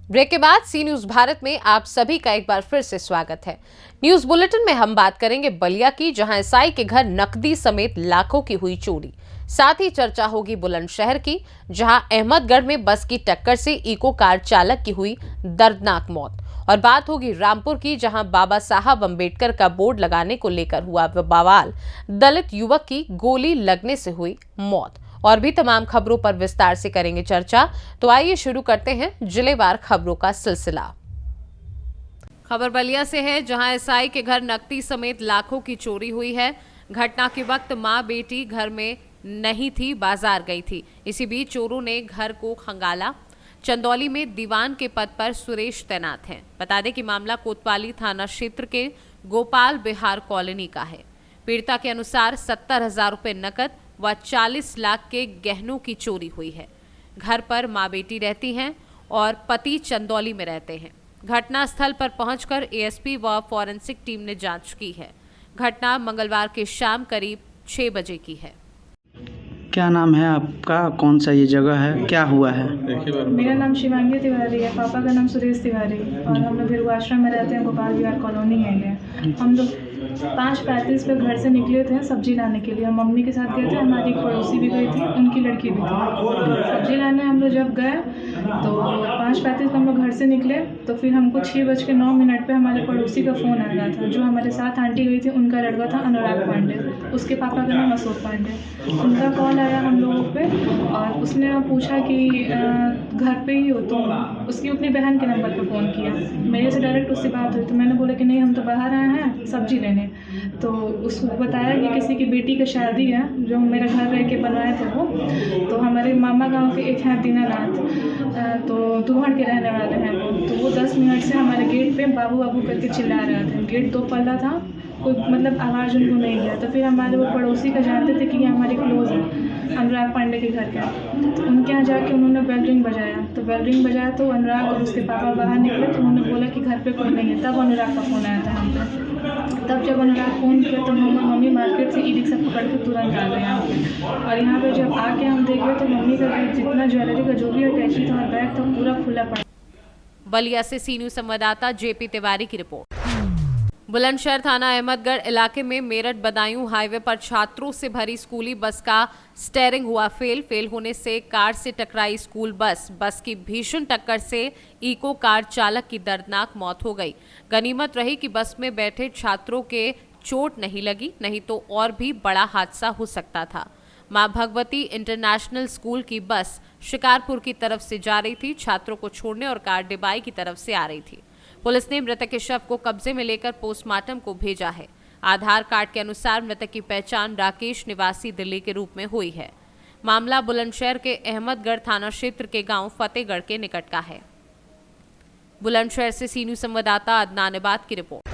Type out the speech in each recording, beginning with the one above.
Break के बाद सी news Bharat में आप सभी का एक बार फिर से स्वागत है। न्यूज बुलेटिन में हम बात करेंगे बलिया की, जहां एसआई के घर नकदी समेत लाखों की हुई चोरी। साथ ही चर्चा होगी बुलंदशहर की, जहां अहमदगढ़ में बस की टक्कर से इको कार चालक की हुई दर्दनाक मौत। और बात होगी रामपुर की, जहां बाबा साहब अम्बेडकर का बोर्ड लगाने को लेकर हुआ बवाल, दलित युवक की गोली लगने से हुई मौत। और भी तमाम खबरों पर विस्तार से करेंगे चर्चा। तो आइए शुरू करते हैं जिलेवार खबरों का सिलसिला। खबर बलिया से है, जहां एसआई के घर नकदी समेत लाखों की चोरी हुई है। घटना के वक्त मां बेटी घर में नहीं थी, बाजार गई थी। इसी बीच चोरों ने घर को खंगाला। चंदौली में दीवान के पद पर सुरेश तैनात हैं। बता दें कि मामला कोतवाली थाना क्षेत्र के गोपाल बिहार कॉलोनी का है। पीड़िता के अनुसार 70,000 रुपए नकद व 40 लाख के गहनों की चोरी हुई है। घर पर मां बेटी रहती हैं और पति चंदौली में रहते हैं। घटना स्थल पर पहुंचकर एएसपी व फॉरेंसिक टीम ने जांच की है। घटना मंगलवार के शाम करीब 6 बजे की है। क्या नाम है आपका, कौन सा ये जगह है, क्या हुआ है? मेरा नाम शिवांगी तिवारी है, पापा का नाम सुरेश तिवारी, और हम लोग भिरुआ आश्रम में रहते हैं। गोपाल बिहार कॉलोनी है ये। हम लोग 5:35 पे घर से निकले थे सब्जी लाने के लिए। हम मम्मी के साथ गए थे, हमारी एक पड़ोसी भी गई थी, उनकी लड़की भी थी। सब्जी लाने हम लोग जब गए तो 5:35 हम लोग घर से निकले, तो फिर हमको 6:09 पे हमारे पड़ोसी का फ़ोन आ रहा था। जो हमारे साथ आंटी गई थी, उनका लड़का था अनुराग पांडे, उसके पापा का नाम अशोक पांडे। उनका कॉल आया हम लोगों पे और उसने पूछा कि घर पे ही हो तो। उसकी अपनी बहन के नंबर पर फ़ोन किया, मेरे से डायरेक्ट उससे बात हुई। तो मैंने बोला कि नहीं, हम तो बाहर आए हैं सब्जी लेने। तो उसको बताया कि किसी की बेटी का शादी है, जो मेरा घर रह के बनवाए थे वो। तो हमारे मामा गांव के एक हैं दीनानाथ, तो दुहड़ के रहने वाले हैं वो। तो वो 10 मिनट से हमारे गेट पे बाबू बाबू करके चिल्ला रहे थे। गेट 2 पल्ला था, कोई मतलब आवाज़ उनको नहीं गया। तो फिर हमारे वो पड़ोसी का जानते थे कि ये हमारे क्लोज है, अनुराग पांडे के घर का। तो उनके यहाँ जाके उन्होंने बेल रिंग बजाया। तो बेल रिंग बजाया तो अनुराग और उसके पापा बाहर निकले। तो उन्होंने बोला कि घर पे कोई नहीं है। तब अनुराग का फ़ोन आया था हम पे। तब जब अनुराग फ़ोन किया तो मम्मी मार्केट से ई-रिक्शा पकड़ के तुरंत आ गए यहाँ पे। और यहाँ पे जब आके हम देखे तो मम्मी का जितना ज्वेलरी का जो भी अटैची था और बैग था पूरा खुला पड़ा। बलिया से सी न्यूज संवाददाता जेपी तिवारी की रिपोर्ट। बुलंदशहर थाना अहमदगढ़ इलाके में मेरठ बदायूं हाईवे पर छात्रों से भरी स्कूली बस का स्टीयरिंग हुआ फेल होने से कार से टकराई स्कूल बस की भीषण टक्कर से इको कार चालक की दर्दनाक मौत हो गई। गनीमत रही कि बस में बैठे छात्रों के चोट नहीं लगी, नहीं तो और भी बड़ा हादसा हो सकता था। मां भगवती इंटरनेशनल स्कूल की बस शिकारपुर की तरफ से जा रही थी, छात्रों को छोड़ने, और कार डिबाई की तरफ से आ रही थी। पुलिस ने मृतक के शव को कब्जे में लेकर पोस्टमार्टम को भेजा है। आधार कार्ड के अनुसार मृतक की पहचान राकेश निवासी दिल्ली के रूप में हुई है। मामला बुलंदशहर के अहमदगढ़ थाना क्षेत्र के गांव फतेहगढ़ के निकट का है। बुलंदशहर से सी न्यूज संवाददाता अदनान इबाद की रिपोर्ट।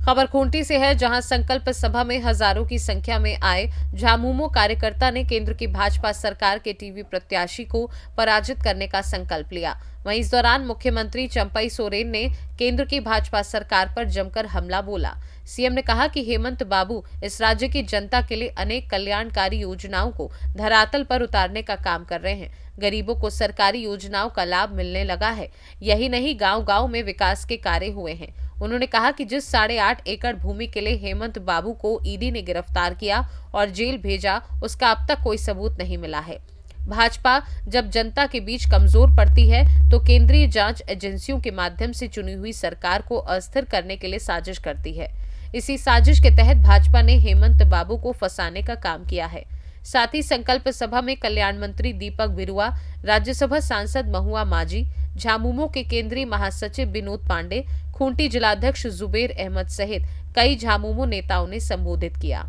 खबर खूंटी से है, जहां संकल्प सभा में हजारों की संख्या में आए झामुमो कार्यकर्ता ने केंद्र की भाजपा सरकार के टीवी प्रत्याशी को पराजित करने का संकल्प लिया। वहीं इस दौरान मुख्यमंत्री चंपई सोरेन ने केंद्र की भाजपा सरकार पर जमकर हमला बोला। सीएम ने कहा कि हेमंत बाबू इस राज्य की जनता के लिए अनेक कल्याणकारी योजनाओं को धरातल पर उतारने का काम कर रहे हैं। गरीबों को सरकारी योजनाओं का लाभ मिलने लगा है। यही नहीं, गांव-गांव में विकास के कार्य हुए हैं। उन्होंने कहा कि जिस 8.5 एकड़ भूमि के लिए हेमंत बाबू को ईडी ने गिरफ्तार किया और जेल भेजा, उसका अब तक कोई सबूत नहीं मिला है। भाजपा जब जनता के बीच कमजोर पड़ती है तो केंद्रीय जांच एजेंसियों के माध्यम से चुनी हुई सरकार को अस्थिर करने के लिए साजिश करती है। इसी साजिश के तहत भाजपा ने हेमंत बाबू को फंसाने का काम किया है। साथ ही संकल्प सभा में कल्याण मंत्री दीपक बिरुआ, राज्यसभा सांसद महुआ माझी, झामुमो के केंद्रीय महासचिव विनोद पांडे, खूंटी जिलाध्यक्ष जुबेर अहमद सहित कई झामुमो नेताओं ने संबोधित किया।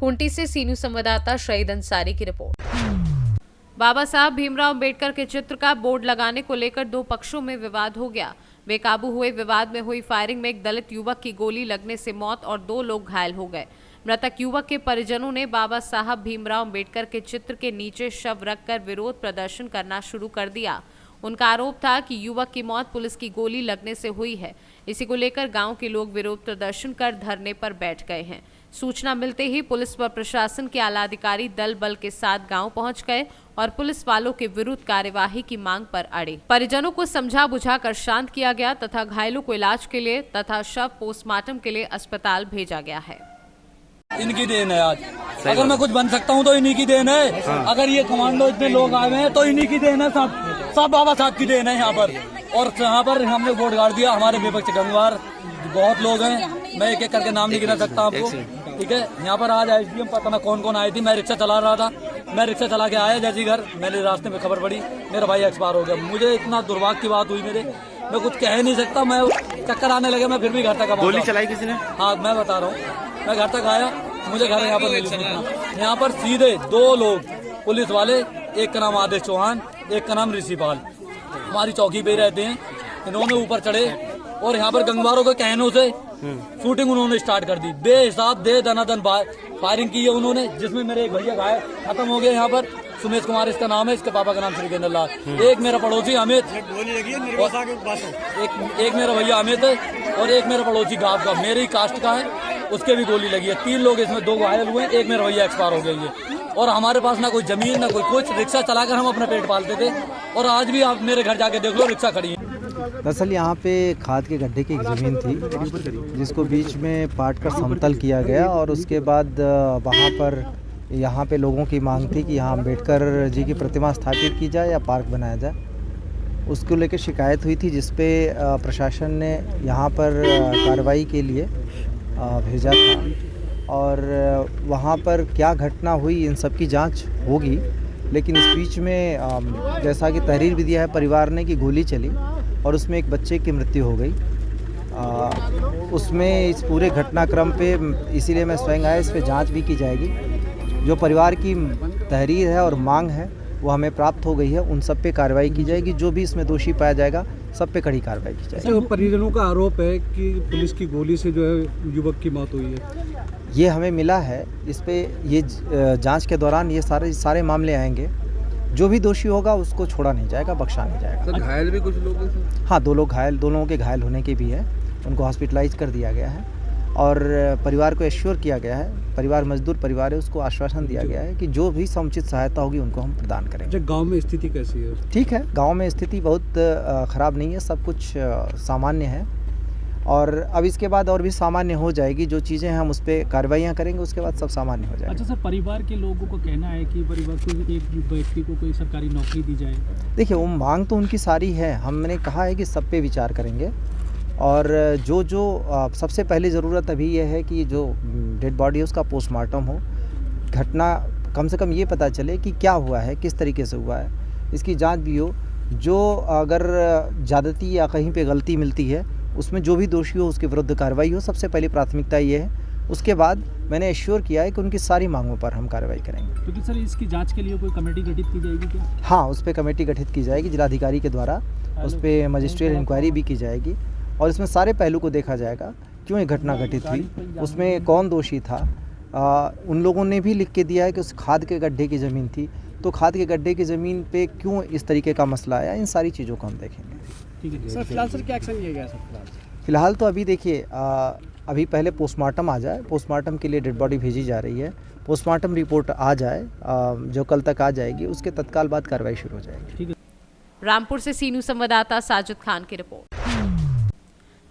खूंटी से सी न्यूज संवाददाता शहीद अंसारी की रिपोर्ट। बाबा साहब भीमराव अम्बेडकर के चित्र का बोर्ड लगाने को लेकर 2 पक्षों में विवाद हो गया। बेकाबू हुए विवाद में हुई फायरिंग में एक दलित युवक की गोली लगने से मौत और 2 लोग घायल हो गए। मृतक युवक के परिजनों ने बाबा साहब भीमराव अम्बेडकर के चित्र के नीचे शव रखकर विरोध प्रदर्शन करना शुरू कर दिया। उनका आरोप था कि युवक की मौत पुलिस की गोली लगने से हुई है। इसी को लेकर गांव के लोग विरोध प्रदर्शन कर धरने पर बैठ गए हैं। सूचना मिलते ही पुलिस व प्रशासन के आला अधिकारी दल बल के साथ गांव पहुंच गए और पुलिस वालों के विरुद्ध कार्यवाही की मांग पर अड़े। परिजनों को समझा बुझाकर शांत किया गया तथा घायलों को इलाज के लिए तथा शव पोस्टमार्टम के लिए अस्पताल भेजा गया है। इनकी देन है आज, अगर मैं कुछ बन सकता हूँ तो इन्हीं की देन है। अगर ये कमांडो इतने लोग आए हैं तो इन्हीं की देन है, सब बाबा साहब की देन है यहाँ पर। और यहाँ पर हमने वोट गाड़ दिया, हमारे विपक्ष गंगवार बहुत लोग हैं, मैं एक एक करके नाम नहीं गिना सकता आपको, ठीक है। यहाँ पर आज एसडीएम पता ना कौन कौन आई थी, मैं रिक्शा चला रहा था, मैं रिक्शा चला के आया जैसे घर, मेरे रास्ते में खबर पड़ी मेरा भाई एक्सपायर हो गया। मुझे इतना दुर्भाग्य की बात हुई मैं कुछ कह नहीं सकता, मैं चक्कर आने लगे, मैं फिर भी घर तक आया। गोली चलाई किसी ने? हाँ मैं बता रहा हूँ, मैं घर तक आया, मुझे घर यहाँ पर यहाँ पर सीधे 2 लोग पुलिस वाले, एक का नाम आदेश चौहान, एक का नाम ऋषिपाल, हमारी चौकी पे ही रहते हैं। इन्होंने ऊपर चढ़े और यहाँ पर गंगवारों के कहनों से शूटिंग उन्होंने स्टार्ट कर दी, बेहिसाब दे दनादन फायरिंग की है उन्होंने, जिसमें मेरे एक भैया घायल खत्म हो गए। यहाँ पर सुमेश कुमार इसका नाम है, इसके पापा का नाम श्रीकेंद्र लाल, एक मेरा पड़ोसी अमित, एक मेरा भैया अमित है और एक मेरा पड़ोसी गाँव का मेरी कास्ट का है, उसके भी गोली लगी है। 3 लोग इसमें, 2 घायल हुए, एक मेरा भैया एक्सपायर हो गई है। और हमारे पास ना कोई जमीन ना कोई कुछ, रिक्शा चलाकर हम अपना पेट पालते थे और आज भी आप मेरे घर जाके देख लो रिक्शा खड़ी है। दरअसल यहाँ पे खाद के गड्ढे की एक ज़मीन थी जिसको बीच में पाट कर समतल किया गया और उसके बाद वहाँ पर यहाँ पे लोगों की मांग थी कि यहाँ अम्बेडकर जी की प्रतिमा स्थापित की जाए या पार्क बनाया जाए। उसको लेकर शिकायत हुई थी, जिसपे प्रशासन ने यहाँ पर कार्रवाई के लिए भेजा था और वहाँ पर क्या घटना हुई इन सब की जांच होगी। लेकिन इस बीच में जैसा कि तहरीर भी दिया है परिवार ने कि गोली चली और उसमें एक बच्चे की मृत्यु हो गई। उसमें इस पूरे घटनाक्रम पे इसीलिए मैं स्वयं आया, इस पे जांच भी की जाएगी। जो परिवार की तहरीर है और मांग है वो हमें प्राप्त हो गई है, उन सब पे कार्रवाई की जाएगी। जो भी इसमें दोषी पाया जाएगा सब पे कड़ी कार्रवाई की जाएगी। परिजनों का आरोप है कि पुलिस की गोली से जो है युवक की मौत हुई है, ये हमें मिला है। इस पे ये जांच के दौरान ये सारे मामले आएंगे। जो भी दोषी होगा उसको छोड़ा नहीं जाएगा, बख्शा नहीं जाएगा। सर घायल भी कुछ लोग हैं? हाँ 2 लोग घायल, 2 लोगों के घायल होने के भी है, उनको हॉस्पिटलाइज कर दिया गया है और परिवार को एश्योर किया गया है, परिवार मजदूर परिवार है, उसको आश्वासन दिया गया है कि जो भी समुचित सहायता होगी उनको हम प्रदान करेंगे। गांव में स्थिति कैसी है? ठीक है, गांव में स्थिति बहुत ख़राब नहीं है, सब कुछ सामान्य है और अब इसके बाद और भी सामान्य हो जाएगी। जो चीज़ें हैं हम उस पर कार्रवाइयाँ करेंगे, उसके बाद सब सामान्य हो जाएगा। अच्छा सर, परिवार के लोगों को कहना है कि परिवार को एक व्यक्ति को कोई सरकारी नौकरी दी जाए। देखिए वो मांग तो उनकी सारी है, हमने कहा है कि सब पे विचार करेंगे और जो सबसे पहली ज़रूरत अभी ये है कि जो डेड बॉडी है उसका पोस्टमार्टम हो, घटना कम से कम ये पता चले कि क्या हुआ है, किस तरीके से हुआ है, इसकी जांच भी हो। जो अगर ज़्यादती या कहीं पे गलती मिलती है उसमें जो भी दोषी हो उसके विरुद्ध कार्रवाई हो, सबसे पहली प्राथमिकता ये है। उसके बाद मैंने एश्योर किया है कि उनकी सारी मांगों पर हम कार्रवाई करेंगे। क्योंकि सर इसकी जांच के लिए कोई कमेटी गठित की जाएगी क्या? हाँ, उस पर कमेटी गठित की जाएगी जिलाधिकारी के द्वारा, उस पर मजिस्ट्रियल इंक्वायरी भी की जाएगी और इसमें सारे पहलू को देखा जाएगा, क्यों ये घटना घटित हुई, उसमें कौन दोषी था। उन लोगों ने भी लिख के दिया है कि उस खाद के गड्ढे की ज़मीन थी, तो खाद के गड्ढे की ज़मीन पे क्यों इस तरीके का मसला आया, इन सारी चीज़ों को हम देखेंगे। ठीक है सर फिलहाल सर क्या एक्शन लिया गया सर? फिलहाल तो अभी देखिए अभी पहले पोस्टमार्टम आ जाए, पोस्टमार्टम के लिए डेड बॉडी भेजी जा रही है, पोस्टमार्टम रिपोर्ट आ जाए जो कल तक आ जाएगी, उसके तत्काल बाद कार्रवाई शुरू हो जाएगी। रामपुर से सीनू संवाददाता साजिद खान की रिपोर्ट।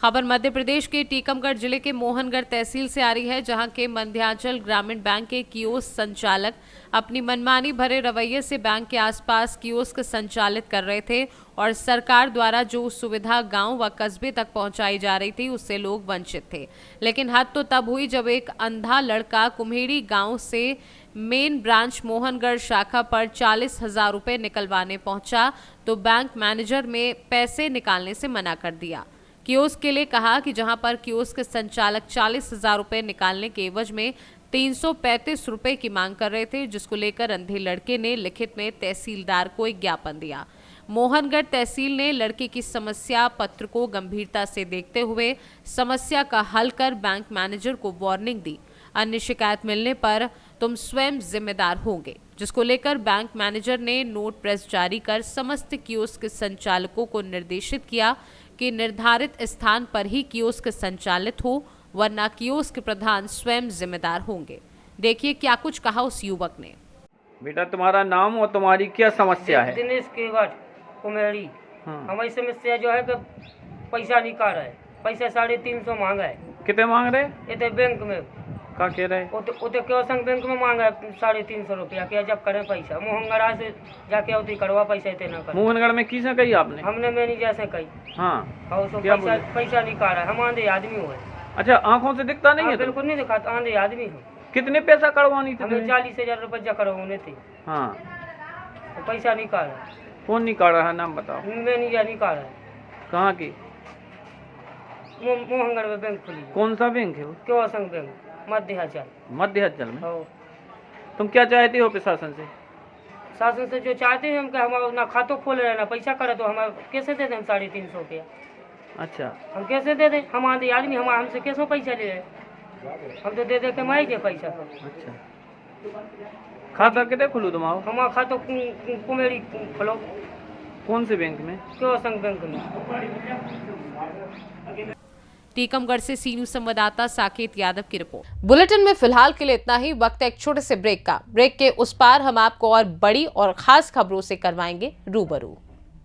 खबर मध्य प्रदेश के टीकमगढ़ जिले के मोहनगढ़ तहसील से आ रही है, जहां के मध्यांचल ग्रामीण बैंक के कियोस्क संचालक अपनी मनमानी भरे रवैये से बैंक के आसपास कियोस्क संचालित कर रहे थे और सरकार द्वारा जो सुविधा गांव व कस्बे तक पहुंचाई जा रही थी उससे लोग वंचित थे। लेकिन हद तो तब हुई जब एक अंधा लड़का कुम्हेड़ी गांव से मेन ब्रांच मोहनगढ़ शाखा पर 40,000 रुपये निकलवाने पहुंचा तो बैंक मैनेजर में पैसे निकालने से मना कर दिया। कियोस्क के लिए कहा कि जहां पर कियोस्क संचालक 40,000 रुपये निकालने के एवज में 335 रुपये की मांग कर रहे थे, जिसको लेकर अंधे लड़के ने लिखित में तहसीलदार को एक ज्ञापन दिया। मोहनगढ़ तहसील ने लड़के की समस्या पत्र को गंभीरता से देखते हुए समस्या का हल कर बैंक मैनेजर को वार्निंग दी। अन्य शिकायत मिलने पर तुम स्वयं जिम्मेदार होंगे, जिसको लेकर बैंक मैनेजर ने नोट प्रेस जारी कर समस्त कियोस्क संचालकों को निर्देशित किया कि निर्धारित स्थान पर ही कियोस्क संचालित हो वरना कियोस्क प्रधान स्वयं जिम्मेदार होंगे। देखिए क्या कुछ कहा उस युवक ने। बेटा तुम्हारा नाम और तुम्हारी क्या समस्या है? दिनेश केवट कुमेरी। हमारी समस्या जो है कि पैसा निकाल रहा है, पैसा 350 मांगा है। कितने मांग रहे? ये तो बैंक में क्या कह रहे? उते क्यों बैंक में मांगा है 350 रुपया के जब करें पैसा मोहनगढ़ा से जाके उती करवा पैसा इतने ना कर। मोहनगढ़ में किसे कही आपने? हमने मैनेजर से कही। हाँ और तो पैसा निकाल रहा है। हम आंधे आदमी हुए। अच्छा आंखों से दिखता नहीं है? बिल्कुल नहीं दिखाता, आंधे आदमी हूँ। कितने पैसा करवानी थी? हमें 40,000 रुपया करवाने थे। हाँ तो पैसा निकाल रहा है। कौन निकाल रहा है? नाम बताओ। मैनेजर निकाल रहा है। कहाँ की? मोहनगढ़ में बैंक खुली। कौन सा बैंक है वो? क्यों संघ बैंक मध्याचल। मध्याचल में? तुम क्या चाहते हो प्रशासन से? शासन से जो चाहते हैं हम कि हम ना खातों खोल रहे ना पैसा करे तो हम कैसे दे दें? 350 रुपया। अच्छा हम कैसे दे दें? हम आंधे आदमी, हम हमसे कैसे पैसा ले रहे? हम तो दे के माई दे पैसा। अच्छा खाता कितने खुलू तुम्हारा? हमारा खातों कुमेरी खोलो। कौन से बैंक में? क्यों संघ बैंक में। टीकमगढ़ से सीनू संवाददाता साकेत यादव की रिपोर्ट। बुलेटिन में फिलहाल के लिए इतना ही। वक्त है एक छोटे से ब्रेक का। ब्रेक के उस पार हम आपको और बड़ी और खास खबरों से करवाएंगे रूबरू।